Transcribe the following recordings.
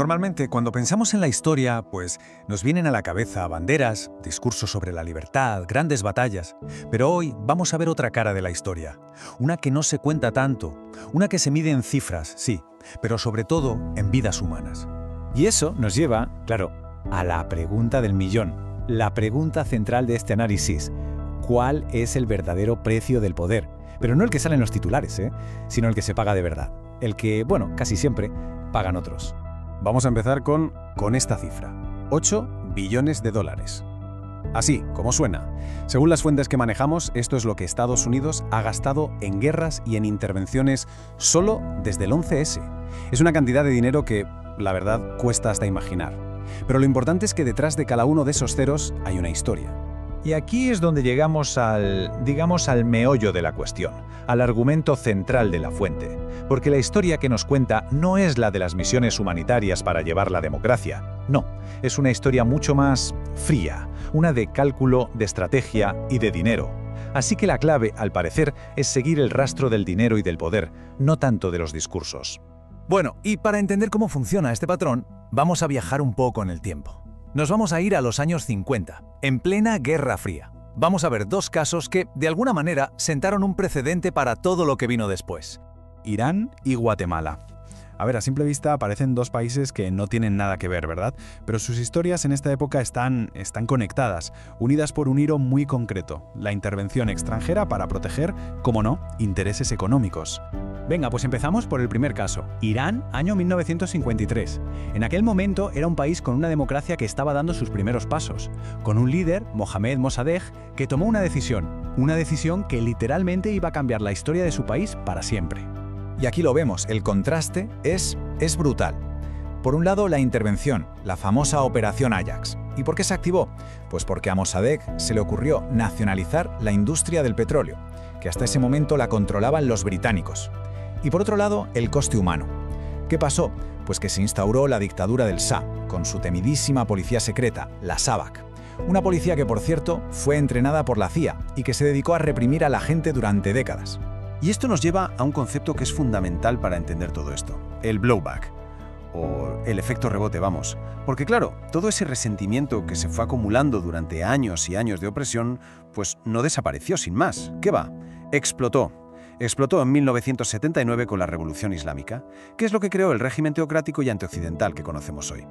Normalmente, cuando pensamos en la historia, pues nos vienen a la cabeza banderas, discursos sobre la libertad, grandes batallas. Pero hoy vamos a ver otra cara de la historia. Una que no se cuenta tanto, una que se mide en cifras, sí, pero sobre todo en vidas humanas. Y eso nos lleva, claro, a la pregunta del millón. La pregunta central de este análisis. ¿Cuál es el verdadero precio del poder? Pero no el que sale en los titulares, sino el que se paga de verdad. El que, casi siempre, pagan otros. Vamos a empezar con esta cifra. 8 billones de dólares. Así, como suena. Según las fuentes que manejamos, esto es lo que Estados Unidos ha gastado en guerras y en intervenciones solo desde el 11S. Es una cantidad de dinero que, la verdad, cuesta hasta imaginar. Pero lo importante es que detrás de cada uno de esos ceros hay una historia. Y aquí es donde llegamos al meollo de la cuestión, al argumento central de la fuente. Porque la historia que nos cuenta no es la de las misiones humanitarias para llevar la democracia. No, es una historia mucho más fría, una de cálculo, de estrategia y de dinero. Así que la clave, al parecer, es seguir el rastro del dinero y del poder, no tanto de los discursos. Bueno, y para entender cómo funciona este patrón, vamos a viajar un poco en el tiempo. Nos vamos a ir a los años 50, en plena Guerra Fría. Vamos a ver dos casos que, de alguna manera, sentaron un precedente para todo lo que vino después. Irán y Guatemala. A ver, a simple vista parecen dos países que no tienen nada que ver, ¿verdad? Pero sus historias en esta época están conectadas, unidas por un hilo muy concreto, la intervención extranjera para proteger, como no, intereses económicos. Venga, pues empezamos por el primer caso. Irán, año 1953. En aquel momento era un país con una democracia que estaba dando sus primeros pasos, con un líder, Mohammad Mossadegh, que tomó una decisión que literalmente iba a cambiar la historia de su país para siempre. Y aquí lo vemos, el contraste es brutal. Por un lado, la intervención, la famosa Operación Ajax. ¿Y por qué se activó? Pues porque a Mossadegh se le ocurrió nacionalizar la industria del petróleo, que hasta ese momento la controlaban los británicos. Y por otro lado, el coste humano. ¿Qué pasó? Pues que se instauró la dictadura del Shah, con su temidísima policía secreta, la SAVAK. Una policía que, por cierto, fue entrenada por la CIA y que se dedicó a reprimir a la gente durante décadas. Y esto nos lleva a un concepto que es fundamental para entender todo esto, el blowback, o el efecto rebote, vamos. Porque claro, todo ese resentimiento que se fue acumulando durante años y años de opresión, pues no desapareció sin más. ¿Qué va? Explotó. Explotó en 1979 con la Revolución Islámica, que es lo que creó el régimen teocrático y antioccidental que conocemos hoy.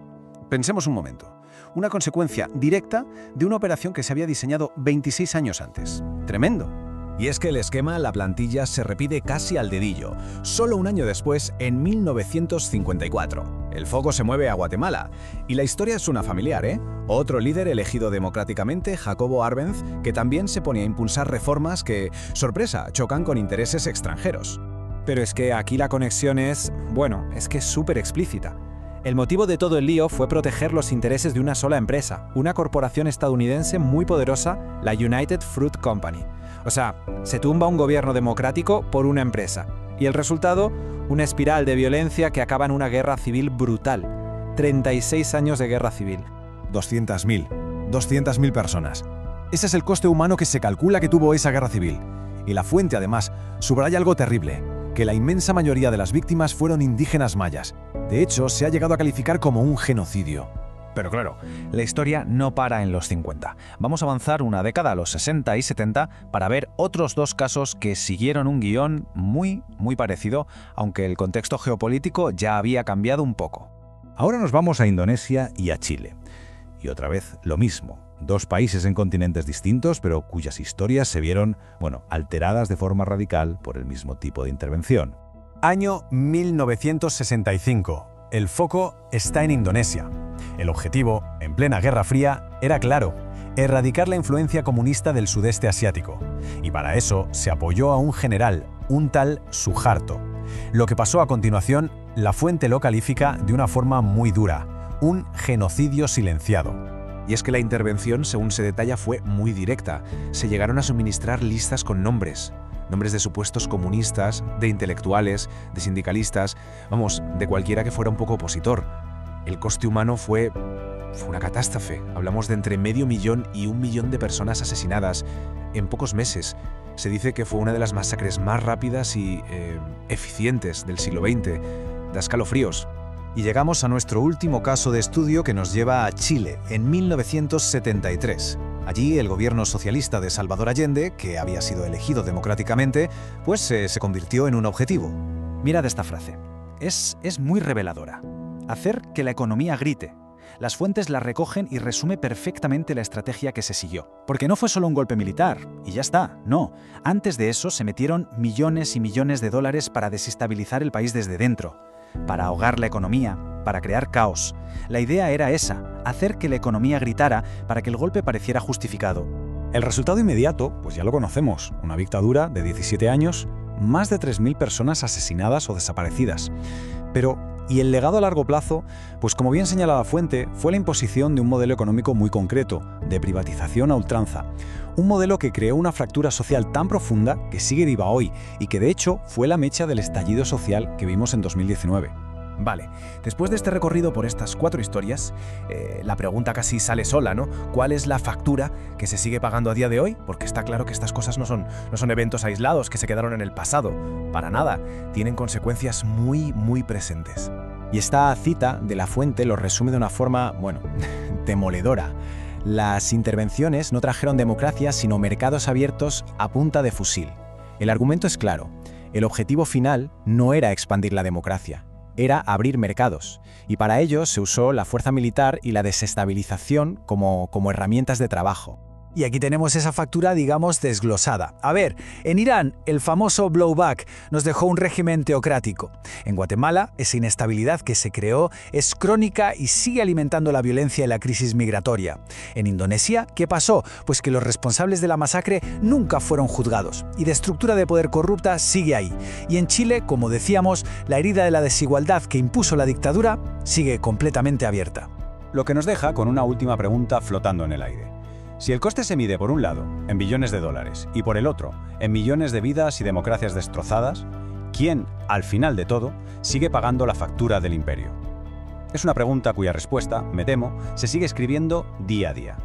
Pensemos un momento. Una consecuencia directa de una operación que se había diseñado 26 años antes. Tremendo. Y es que el esquema, la plantilla, se repite casi al dedillo. Solo un año después, en 1954. El foco se mueve a Guatemala. Y la historia es una familiar, Otro líder elegido democráticamente, Jacobo Arbenz, que también se ponía a impulsar reformas que, sorpresa, chocan con intereses extranjeros. Pero es que aquí la conexión es súper explícita. El motivo de todo el lío fue proteger los intereses de una sola empresa, una corporación estadounidense muy poderosa, la United Fruit Company. O sea, se tumba un gobierno democrático por una empresa. Y el resultado, una espiral de violencia que acaba en una guerra civil brutal. 36 años de guerra civil. 200.000 personas. Ese es el coste humano que se calcula que tuvo esa guerra civil. Y la fuente, además, subraya algo terrible, que la inmensa mayoría de las víctimas fueron indígenas mayas. De hecho, se ha llegado a calificar como un genocidio. Pero claro, la historia no para en los 50. Vamos a avanzar una década a los 60 y 70 para ver otros dos casos que siguieron un guión muy parecido, aunque el contexto geopolítico ya había cambiado un poco. Ahora nos vamos a Indonesia y a Chile. Y otra vez lo mismo. Dos países en continentes distintos, pero cuyas historias se vieron, alteradas de forma radical por el mismo tipo de intervención. Año 1965. El foco está en Indonesia. El objetivo, en plena Guerra Fría, era claro: erradicar la influencia comunista del sudeste asiático. Y para eso se apoyó a un general, un tal Suharto. Lo que pasó a continuación, la fuente lo califica de una forma muy dura: un genocidio silenciado. Y es que la intervención, según se detalla, fue muy directa. Se llegaron a suministrar listas con nombres de supuestos comunistas, de intelectuales, de sindicalistas, de cualquiera que fuera un poco opositor. El coste humano fue una catástrofe. Hablamos de entre 500.000 y 1 millón de personas asesinadas en pocos meses. Se dice que fue una de las masacres más rápidas y eficientes del siglo XX. Da escalofríos. Y llegamos a nuestro último caso de estudio que nos lleva a Chile, en 1973. Allí el gobierno socialista de Salvador Allende, que había sido elegido democráticamente, pues se convirtió en un objetivo. Mirad esta frase. Es muy reveladora. Hacer que la economía grite. Las fuentes la recogen y resume perfectamente la estrategia que se siguió. Porque no fue solo un golpe militar, y ya está, no. Antes de eso se metieron millones y millones de dólares para desestabilizar el país desde dentro, para ahogar la economía, para crear caos. La idea era esa, hacer que la economía gritara para que el golpe pareciera justificado. El resultado inmediato, pues ya lo conocemos, una dictadura de 17 años, más de 3.000 personas asesinadas o desaparecidas. Pero, ¿y el legado a largo plazo? Pues como bien señala la fuente, fue la imposición de un modelo económico muy concreto, de privatización a ultranza. Un modelo que creó una fractura social tan profunda que sigue viva hoy y que de hecho fue la mecha del estallido social que vimos en 2019. Vale, después de este recorrido por estas 4 historias, la pregunta casi sale sola, ¿no? ¿Cuál es la factura que se sigue pagando a día de hoy? Porque está claro que estas cosas no son eventos aislados que se quedaron en el pasado. Para nada, tienen consecuencias muy presentes. Y esta cita de la fuente lo resume de una forma, demoledora. Las intervenciones no trajeron democracia, sino mercados abiertos a punta de fusil. El argumento es claro. El objetivo final no era expandir la democracia, era abrir mercados, y para ello se usó la fuerza militar y la desestabilización como herramientas de trabajo. Y aquí tenemos esa factura, digamos, desglosada. A ver, en Irán, el famoso blowback nos dejó un régimen teocrático. En Guatemala, esa inestabilidad que se creó es crónica y sigue alimentando la violencia y la crisis migratoria. En Indonesia, ¿qué pasó? Pues que los responsables de la masacre nunca fueron juzgados, y de estructura de poder corrupta sigue ahí. Y en Chile, como decíamos, la herida de la desigualdad que impuso la dictadura sigue completamente abierta. Lo que nos deja con una última pregunta flotando en el aire. Si el coste se mide por un lado en billones de dólares y por el otro en millones de vidas y democracias destrozadas, ¿quién, al final de todo, sigue pagando la factura del imperio? Es una pregunta cuya respuesta, me temo, se sigue escribiendo día a día.